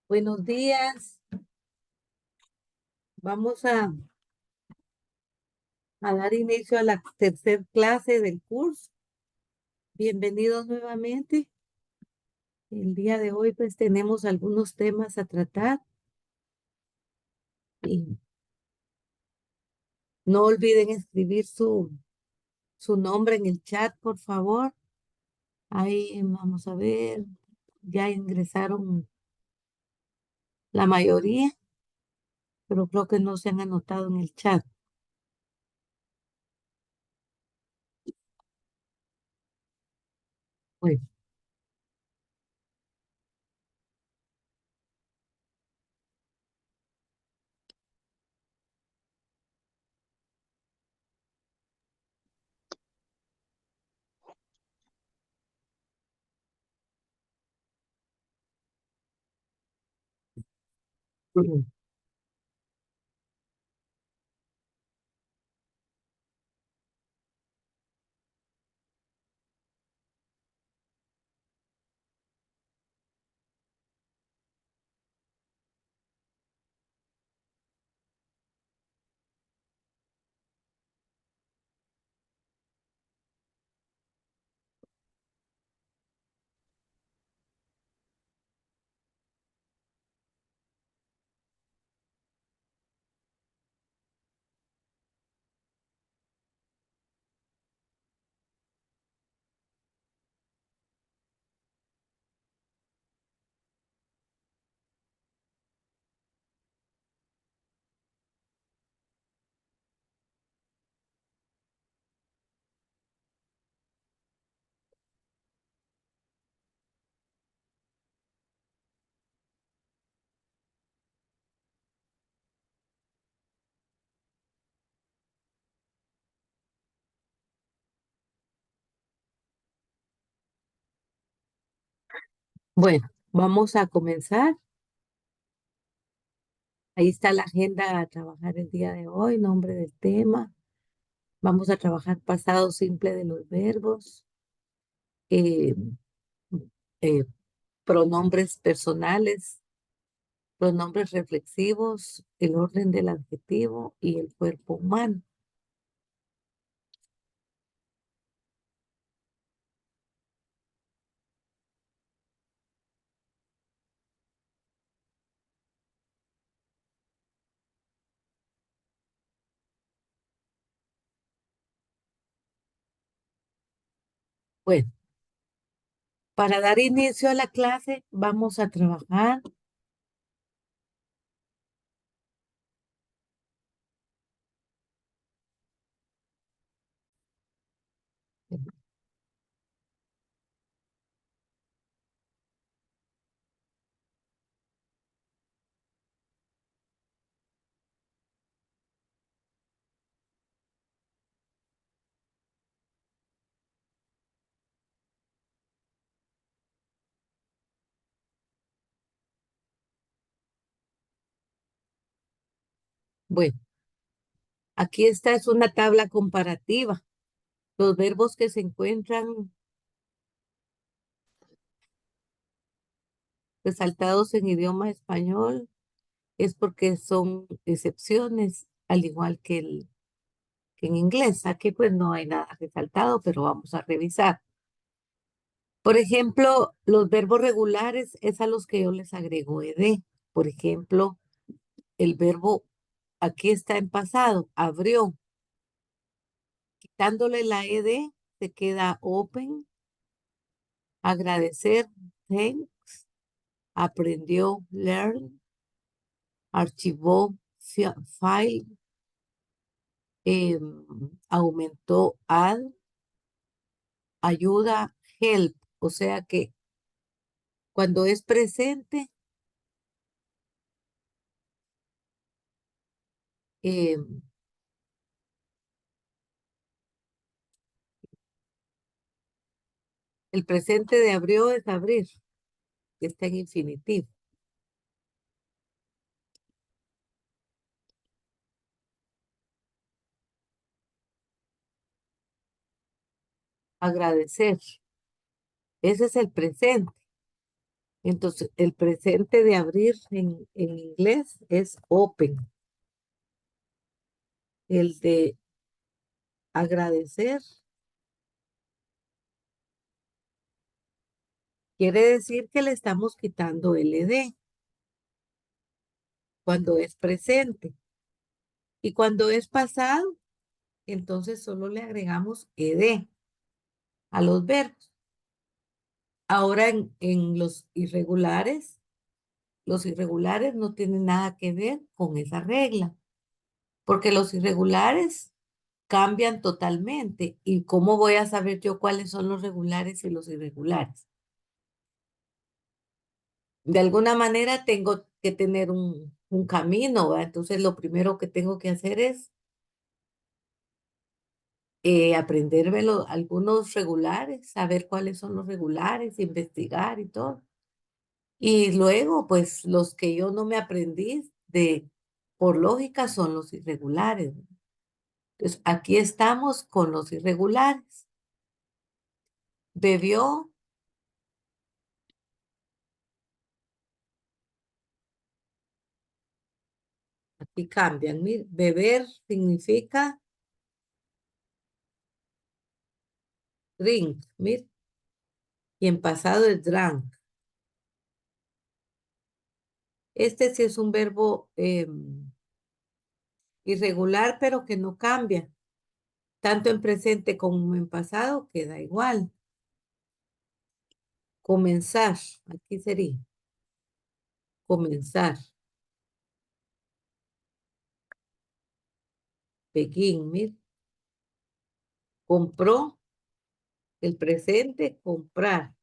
Buenos días. Vamos a dar inicio a la tercer clase del curso. Bienvenidos nuevamente. El día de hoy pues tenemos algunos temas a tratar y no olviden escribir su nombre en el chat, por favor. Ahí vamos a ver. Ya ingresaron la mayoría, pero creo que no se han anotado en el chat. Bueno, mm, bueno, vamos a comenzar. Ahí está la agenda a trabajar el día de hoy, nombre del tema. Vamos a trabajar pasado simple de los verbos, eh, eh, pronombres personales, pronombres reflexivos, el orden del adjetivo y el cuerpo humano. Bueno, para dar inicio a la clase, vamos a trabajar. Bueno, aquí esta es una tabla comparativa. Los verbos que se encuentran resaltados en idioma español es porque son excepciones, al igual que en inglés. Aquí pues no hay nada resaltado, pero vamos a revisar. Por ejemplo, los verbos regulares es a los que yo les agrego ed. Por ejemplo, el verbo aquí está en pasado, abrió. Quitándole la ed, se queda open, agradecer, thank, aprendió, learn, archivó, file, aumentó, add, ayuda, help. O sea que cuando es presente, em, el presente de abrió es abrir, que está en infinitivo. Agradecer, ese es el presente. Entonces, el presente de abrir en inglés es open. El de agradecer quiere decir que le estamos quitando el ed cuando es presente. Y cuando es pasado, entonces solo le agregamos ed a los verbos. Ahora en los irregulares no tienen nada que ver con esa regla, porque los irregulares cambian totalmente. ¿Y cómo voy a saber yo cuáles son los regulares y los irregulares? De alguna manera tengo que tener un camino, ¿va? Entonces lo primero que tengo que hacer es aprenderme algunos regulares, saber cuáles son los regulares, investigar y todo. Y luego, pues los que yo no me aprendí por lógica son los irregulares. Entonces, aquí estamos con los irregulares. Bebió, aquí cambian. Mire, beber significa drink, mire, y en pasado es drank. Este sí es un verbo irregular, pero que no cambia. Tanto en presente como en pasado queda igual. Comenzar, aquí sería comenzar. Begin, mire, compró, el presente, comprar.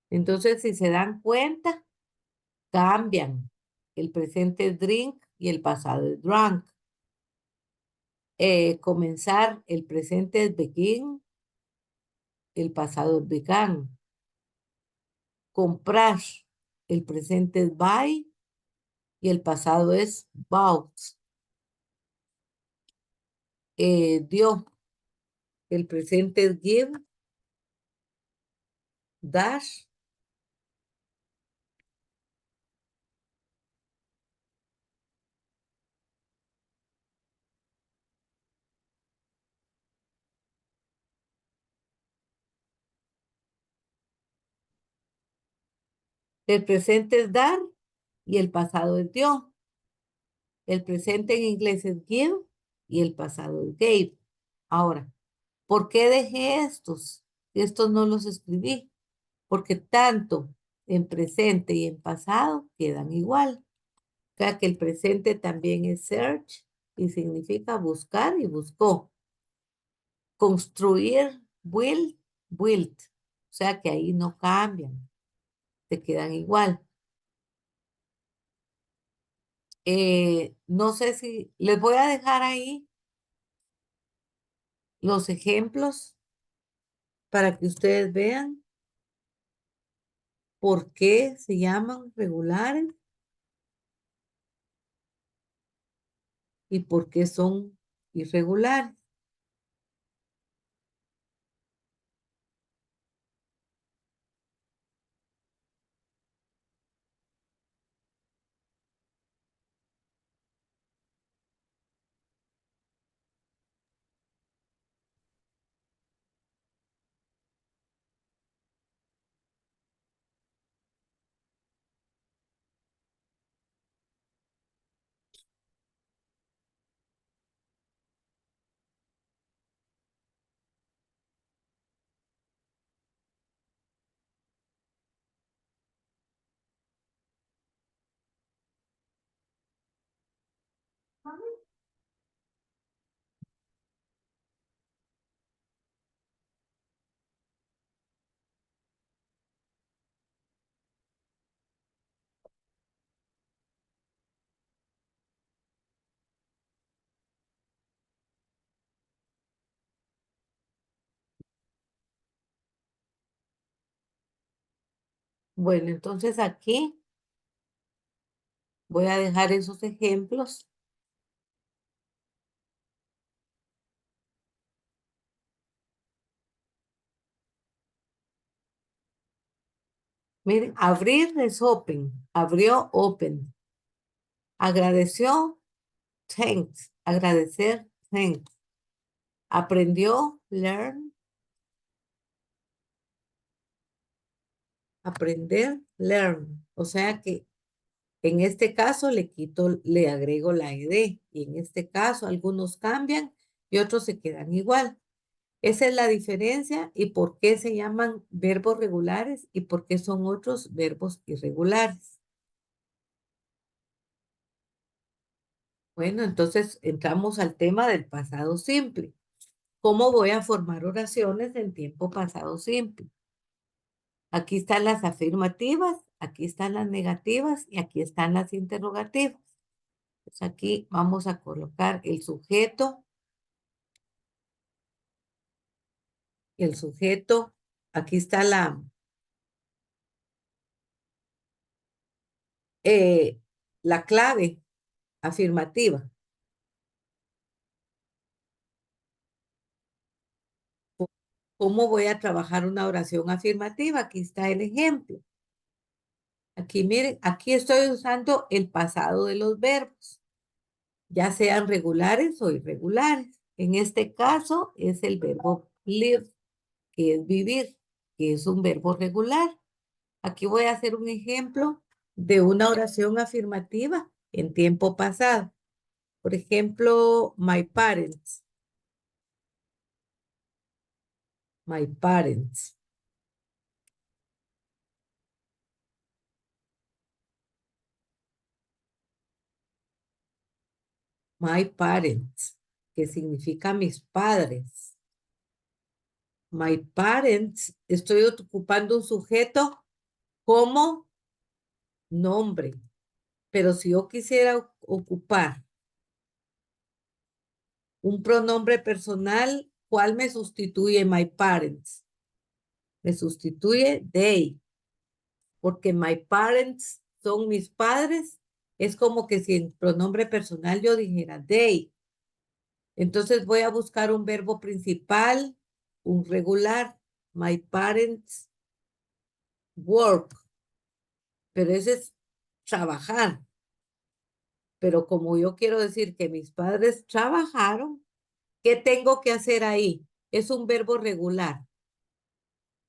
Entonces, si se dan cuenta, cambian. El presente es drink y el pasado es drunk. Comenzar, el presente es begin, el pasado es began. Comprar, el presente es buy y el pasado es bought. Dio, el presente es give, dash. El presente es dar y el pasado es dio. El presente en inglés es give y el pasado es gave. Ahora, ¿por qué dejé estos? Estos no los escribí, porque tanto en presente y en pasado quedan igual. O sea que el presente también es search y significa buscar y buscó. Construir, build, built. O sea que ahí no cambian, te quedan igual. No sé si les voy a dejar ahí los ejemplos para que ustedes vean por qué se llaman regulares y por qué son irregulares. Bueno, entonces aquí voy a dejar esos ejemplos. Miren, abrir es open, abrió open, agradeció, thanks, agradecer, thanks, aprendió, learn, aprender, learn. O sea que en este caso le quito, le agrego la ed y en este caso algunos cambian y otros se quedan igual. Esa es la diferencia y por qué se llaman verbos regulares y por qué son otros verbos irregulares. Bueno, entonces entramos al tema del pasado simple. ¿Cómo voy a formar oraciones en tiempo pasado simple? Aquí están las afirmativas, aquí están las negativas y aquí están las interrogativas. Pues aquí vamos a colocar el sujeto, aquí está eh, la clave afirmativa. ¿Cómo voy a trabajar una oración afirmativa? Aquí está el ejemplo. Aquí miren, aquí estoy usando el pasado de los verbos, ya sean regulares o irregulares. En este caso es el verbo live, que es vivir, que es un verbo regular. Aquí voy a hacer un ejemplo de una oración afirmativa en tiempo pasado. Por ejemplo, my parents. My parents. My parents, que significa mis padres. My parents, estoy ocupando un sujeto como nombre. Pero si yo quisiera ocupar un pronombre personal, ¿cuál me sustituye my parents? Me sustituye they, porque my parents son mis padres. Es como que si en pronombre personal yo dijera they. Entonces voy a buscar un verbo principal, un regular. My parents work, pero ese es trabajar. Pero como yo quiero decir que mis padres trabajaron, ¿qué tengo que hacer ahí? Es un verbo regular.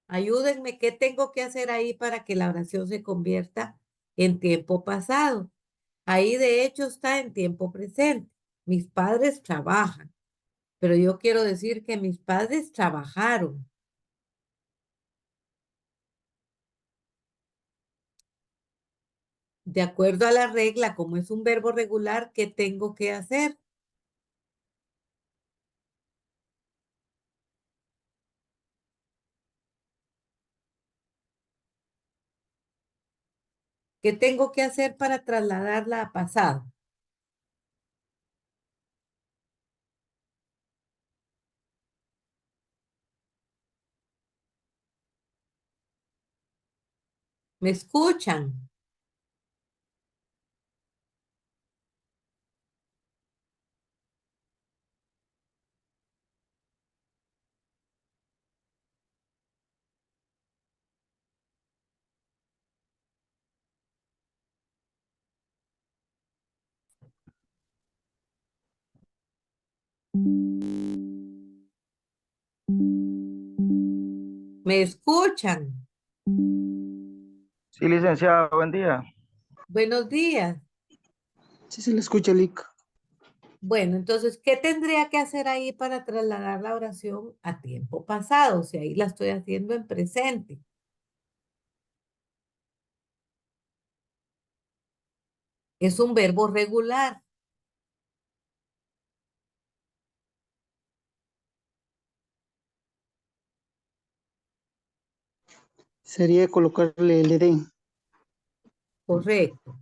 Ayúdenme, ¿qué tengo que hacer ahí para que la oración se convierta en tiempo pasado? Ahí de hecho está en tiempo presente. Mis padres trabajan, pero yo quiero decir que mis padres trabajaron. De acuerdo a la regla, como es un verbo regular, ¿qué tengo que hacer? ¿Qué tengo que hacer para trasladarla a pasado? ¿Me escuchan? ¿Me escuchan? Sí, licenciado, buen día. Buenos días. Sí se le escucha, Lick. Bueno, entonces, ¿qué tendría que hacer ahí para trasladar la oración a tiempo pasado? Si ahí la estoy haciendo en presente. Es un verbo regular. Sería colocarle el ed. Correcto.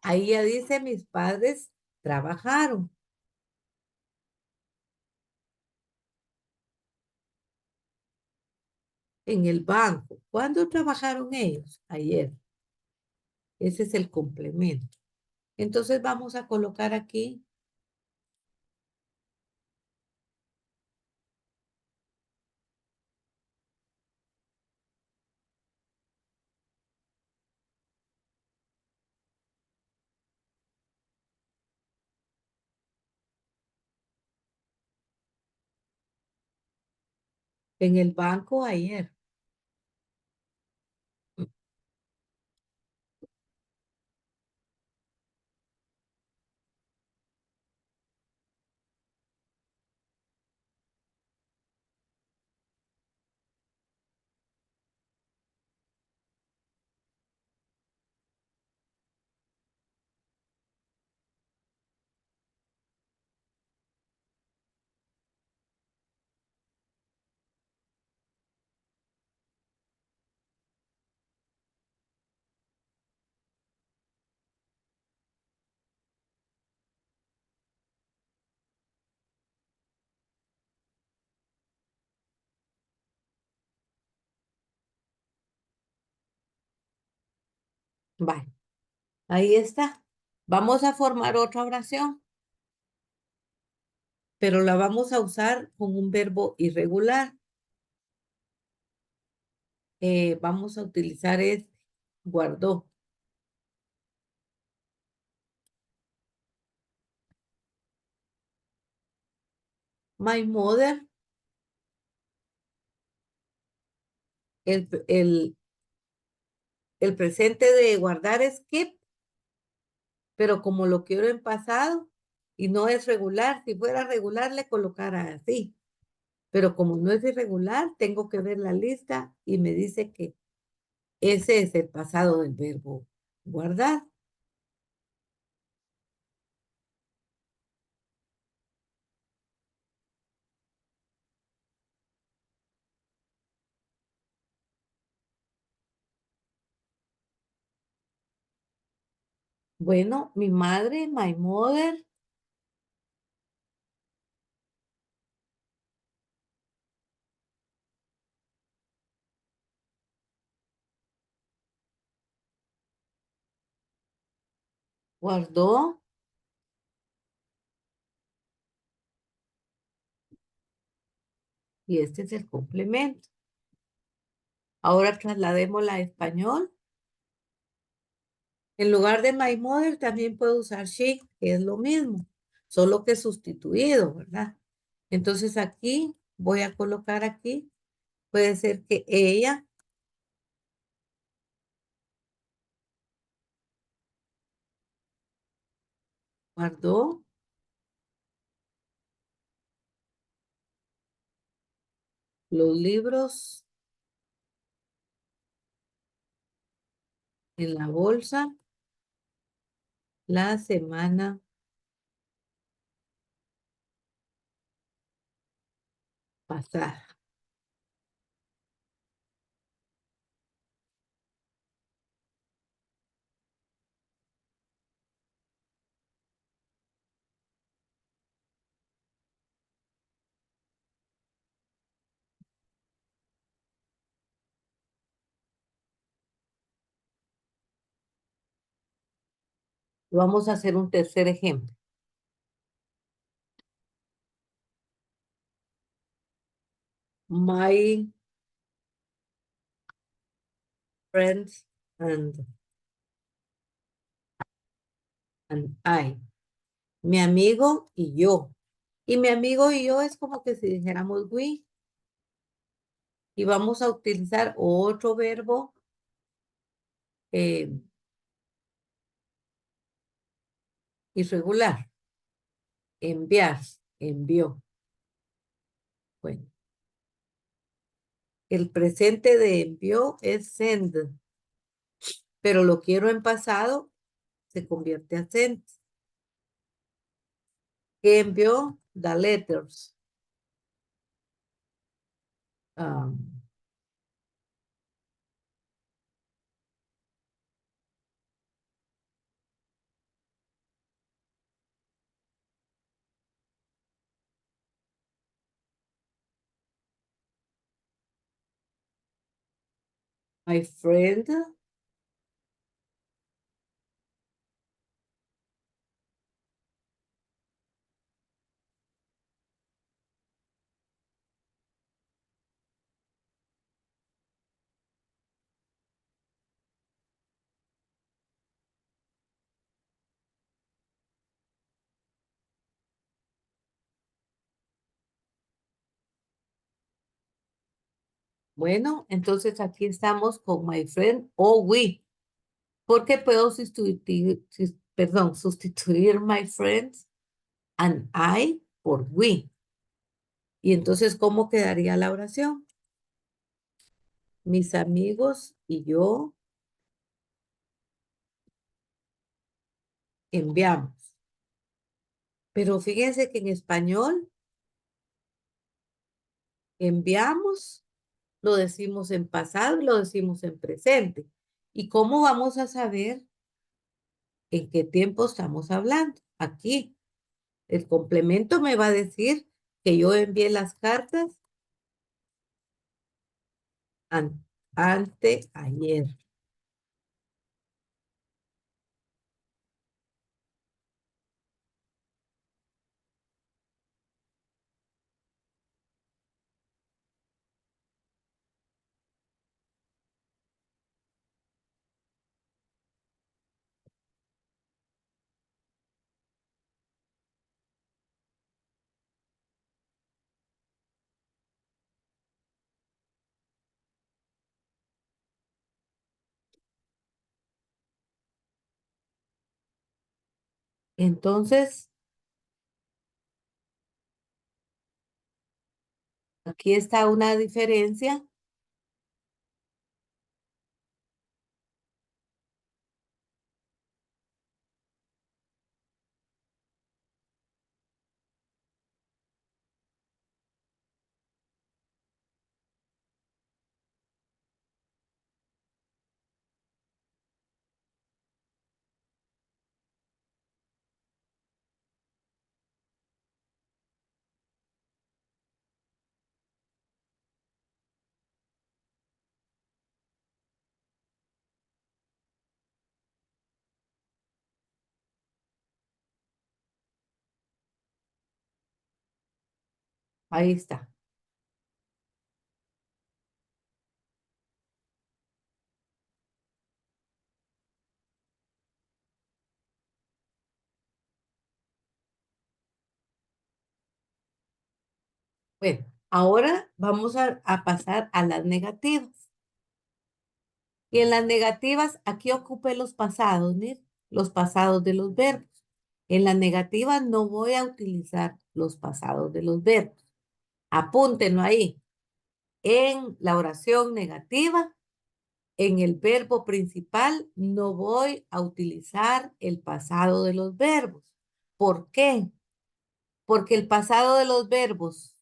Ahí ya dice, mis padres trabajaron en el banco. ¿Cuándo trabajaron ellos? Ayer. Ese es el complemento. Entonces vamos a colocar aquí En el banco ayer. Vale, ahí está. Vamos a formar otra oración, pero la vamos a usar con un verbo irregular. Vamos a utilizar este, guardó. My mother, el presente de guardar es keep, pero como lo quiero en pasado y no es regular, si fuera regular le colocara así, pero como no es irregular, tengo que ver la lista y me dice que ese es el pasado del verbo guardar. Bueno, mi madre, my mother, guardó y este es el complemento. Ahora trasladémosla a español. En lugar de my mother también puedo usar she, que es lo mismo, solo que sustituido, ¿verdad? Entonces aquí voy a colocar aquí, puede ser que ella guardó los libros en la bolsa la semana pasada. Vamos a hacer un tercer ejemplo. My friends and I. Mi amigo y yo. Y mi amigo y yo es como que si dijéramos we. Y vamos a utilizar otro verbo eh, irregular. Enviar, envió. Bueno, el presente de envió es send, pero lo quiero en pasado, se convierte a sent. ¿Qué envió? The letters. Um, my friend Bueno, entonces aquí estamos con my friend o we, porque puedo sustituir, perdón, sustituir my friends and I por we. Y entonces, ¿cómo quedaría la oración? Mis amigos y yo enviamos. Pero fíjense que en español enviamos, lo decimos en pasado y lo decimos en presente. ¿Y cómo vamos a saber en qué tiempo estamos hablando? Aquí, el complemento me va a decir que yo envié las cartas anteayer. Entonces, aquí está una diferencia. Ahí está. Bueno, ahora vamos a pasar a las negativas. Y en las negativas, aquí ocupé los pasados, miren, los pasados de los verbos. En las negativas no voy a utilizar los pasados de los verbos. Apúntenlo ahí. En la oración negativa, en el verbo principal, no voy a utilizar el pasado de los verbos. ¿Por qué? Porque el pasado de los verbos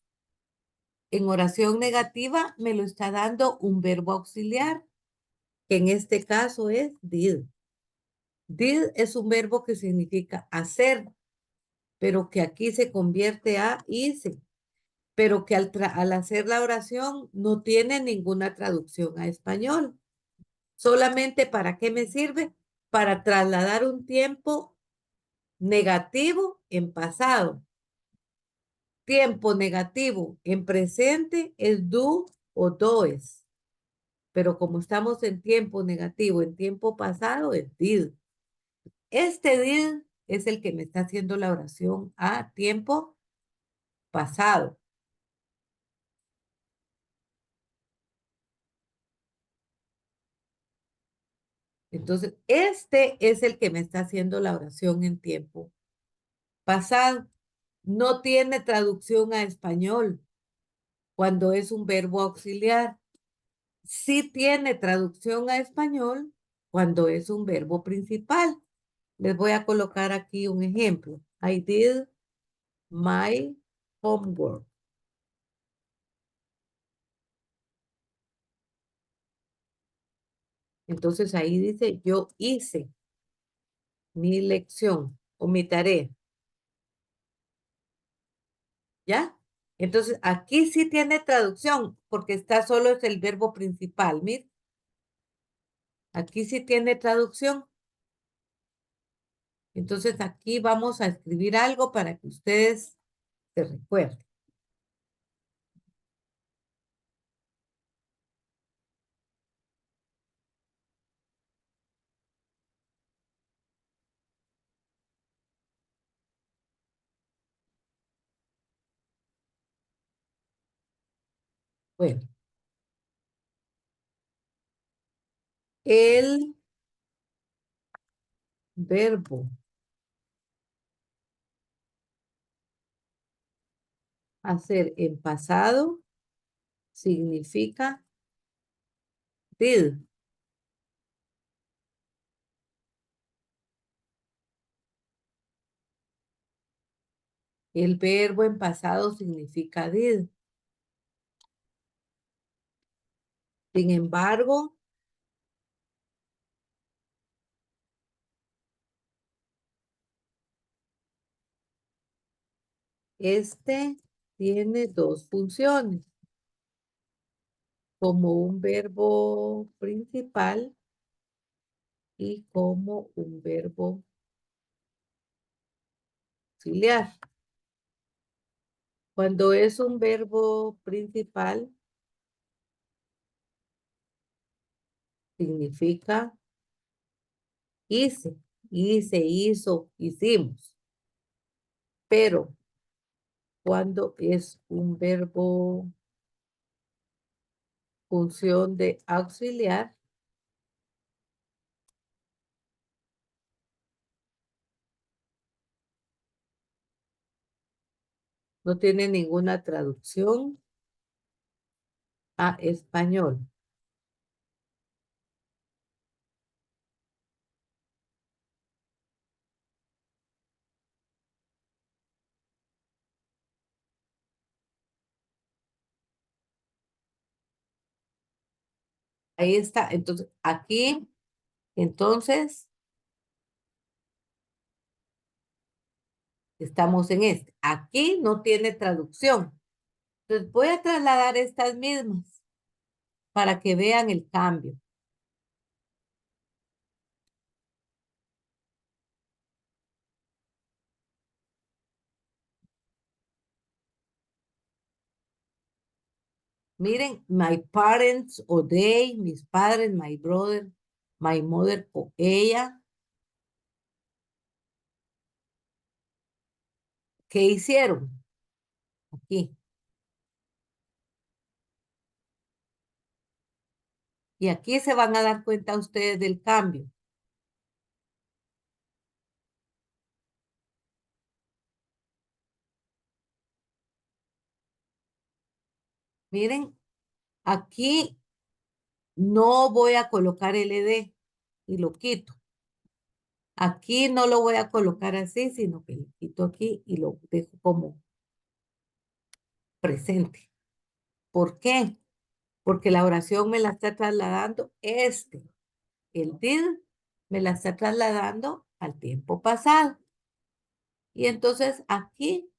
en oración negativa me lo está dando un verbo auxiliar, que en este caso es did. Did es un verbo que significa hacer, pero que aquí se convierte a hice, pero que al hacer la oración no tiene ninguna traducción a español. Solamente para qué me sirve? Para trasladar un tiempo negativo en pasado. Tiempo negativo en presente es do o does. Pero como estamos en tiempo negativo, en tiempo pasado es did. Este did es el que me está haciendo la oración a tiempo pasado. Entonces, este es el que me está haciendo la oración en tiempo pasado. No tiene traducción a español cuando es un verbo auxiliar. Sí tiene traducción a español cuando es un verbo principal. Les voy a colocar aquí un ejemplo. I did my homework. Entonces ahí dice, yo hice mi lección o mi tarea. ¿Ya? Entonces aquí sí tiene traducción porque está solo es el verbo principal. Mire, aquí sí tiene traducción. Entonces aquí vamos a escribir algo para que ustedes se recuerden. Bueno, El verbo hacer en pasado significa did. El verbo en pasado significa did. Sin embargo, este tiene dos funciones, como un verbo principal y como un verbo auxiliar. Cuando es un verbo principal, significa hice, hizo, hicimos. Pero cuando es un verbo función de auxiliar, no tiene ninguna traducción a español. Ahí está. Entonces, aquí, entonces, estamos en este. Aquí no tiene traducción. Entonces, voy a trasladar estas mismas para que vean el cambio. Miren, my parents o they, mis padres, my brother, my mother o ella. ¿Qué hicieron? Aquí. Y aquí se van a dar cuenta ustedes del cambio. Miren, aquí no voy a colocar LD y lo quito. Aquí no lo voy a colocar así, sino que lo quito aquí y lo dejo como presente. ¿Por qué? Porque la oración me la está trasladando el did me la está trasladando al tiempo pasado. Y entonces aquí,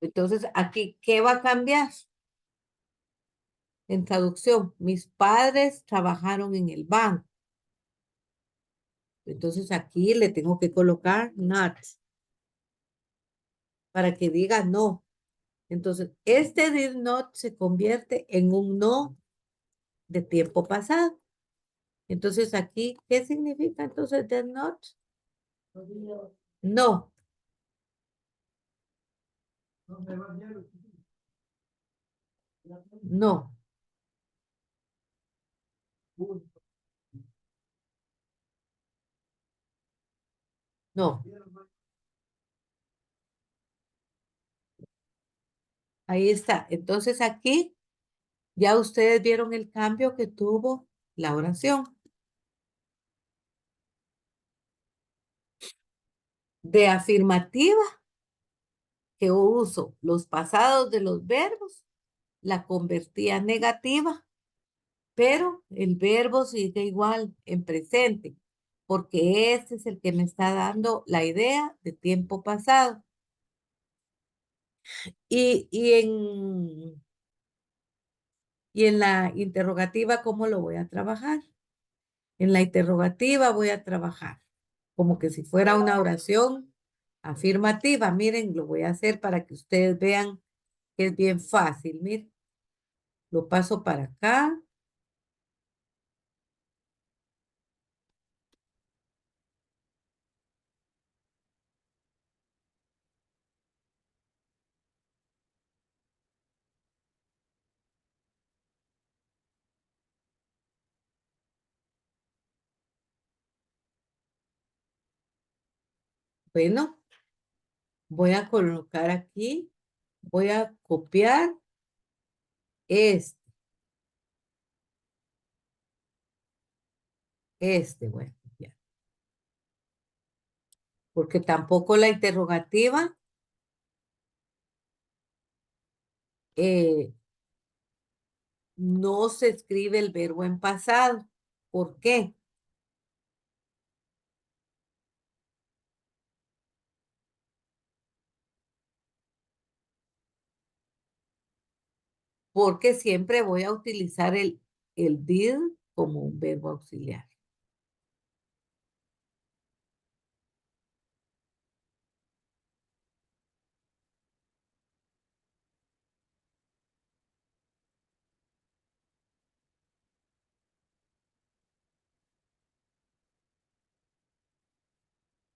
entonces aquí, ¿qué va a cambiar? En traducción, mis padres trabajaron en el banco. Entonces aquí le tengo que colocar not para que diga no. Entonces, este did not se convierte en un no de tiempo pasado. Entonces aquí, ¿qué significa entonces did not? No. No. No. Ahí está. Entonces aquí ya ustedes vieron el cambio que tuvo la oración. De afirmativa, que uso los pasados de los verbos, la convertí a negativa, pero el verbo sigue igual en presente, porque este es el que me está dando la idea de tiempo pasado. Y, y en, y en la interrogativa, ¿cómo lo voy a trabajar? En la interrogativa voy a trabajar como que si fuera una oración afirmativa. Miren, lo voy a hacer para que ustedes vean que es bien fácil. Miren, lo paso para acá. Bueno, voy a colocar aquí, voy a copiar este voy a copiar, porque tampoco la interrogativa eh, no se escribe el verbo en pasado. ¿Por qué? Porque siempre voy a utilizar el did como un verbo auxiliar.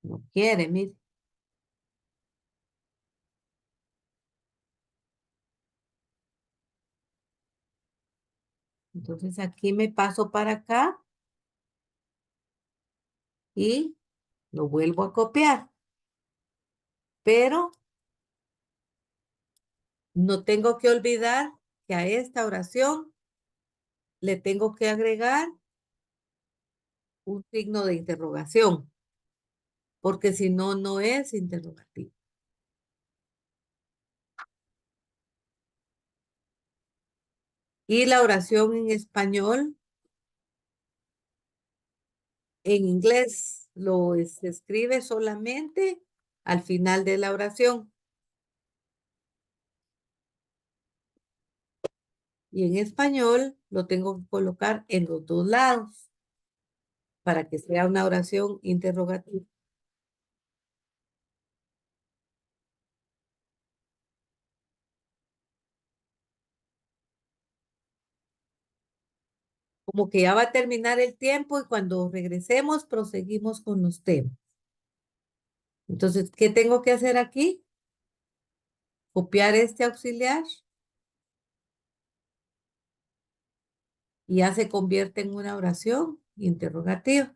No quiere, mire. Entonces aquí me paso para acá y lo vuelvo a copiar. Pero no tengo que olvidar que a esta oración le tengo que agregar un signo de interrogación, porque si no, no es interrogativo. Y la oración en español, en inglés, se escribe solamente al final de la oración. Y en español lo tengo que colocar en los dos lados para que sea una oración interrogativa. Como que ya va a terminar el tiempo y cuando regresemos proseguimos con los temas. Entonces, ¿qué tengo que hacer aquí? Copiar este auxiliar y ya se convierte en una oración interrogativa.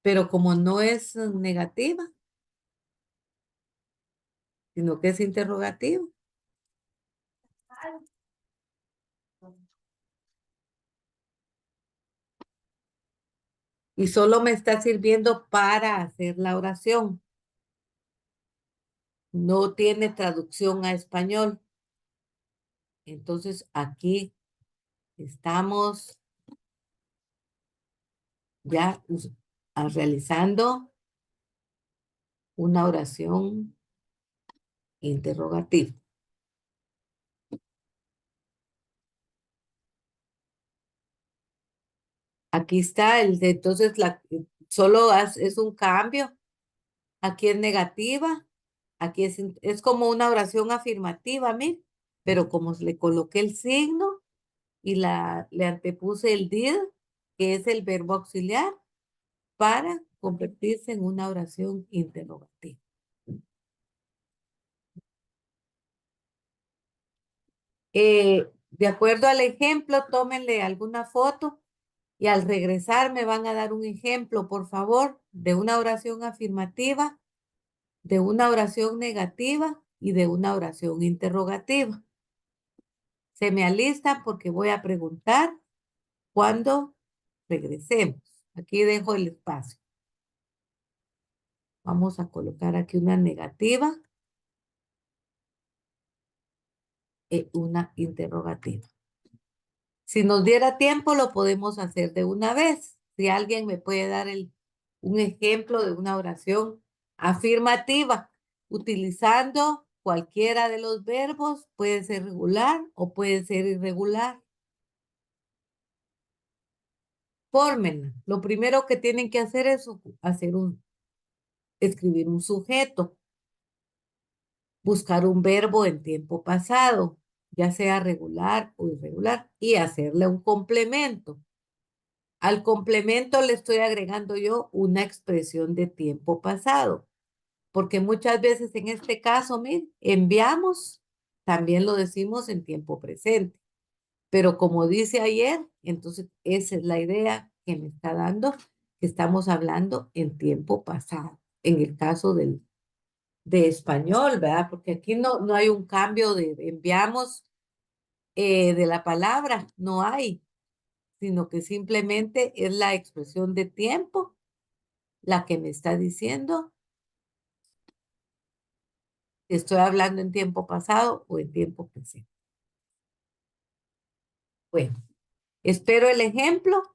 Pero como no es negativa, sino que es interrogativa. Y solo me está sirviendo para hacer la oración. No tiene traducción a español. Entonces aquí estamos ya realizando una oración interrogativa. Aquí está entonces es un cambio. Aquí es negativa. Aquí es como una oración afirmativa, mire, pero como le coloqué el signo y le antepuse el did, que es el verbo auxiliar, para convertirse en una oración interrogativa. De acuerdo al ejemplo, tómenle alguna foto y al regresar me van a dar un ejemplo, por favor, de una oración afirmativa, de una oración negativa y de una oración interrogativa. Se me alistan porque voy a preguntar cuando regresemos. Aquí dejo el espacio. Vamos a colocar aquí una negativa y una interrogativa. Si nos diera tiempo, lo podemos hacer de una vez. Si alguien me puede dar un ejemplo de una oración afirmativa. utilizando cualquiera de los verbos, puede ser regular o puede ser irregular. Fórmenla. Lo primero que tienen que hacer es escribir un sujeto, buscar un verbo en tiempo pasado, ya sea regular o irregular, y hacerle un complemento. Al complemento le estoy agregando yo una expresión de tiempo pasado, porque muchas veces en este caso, miren, enviamos, también lo decimos en tiempo presente, pero como dice ayer, entonces esa es la idea que me está dando, que estamos hablando en tiempo pasado, en el caso de español, ¿verdad? Porque aquí no hay un cambio de enviamos de la palabra, no hay, sino que simplemente es la expresión de tiempo la que me está diciendo si estoy hablando en tiempo pasado o en tiempo presente. Bueno, espero el ejemplo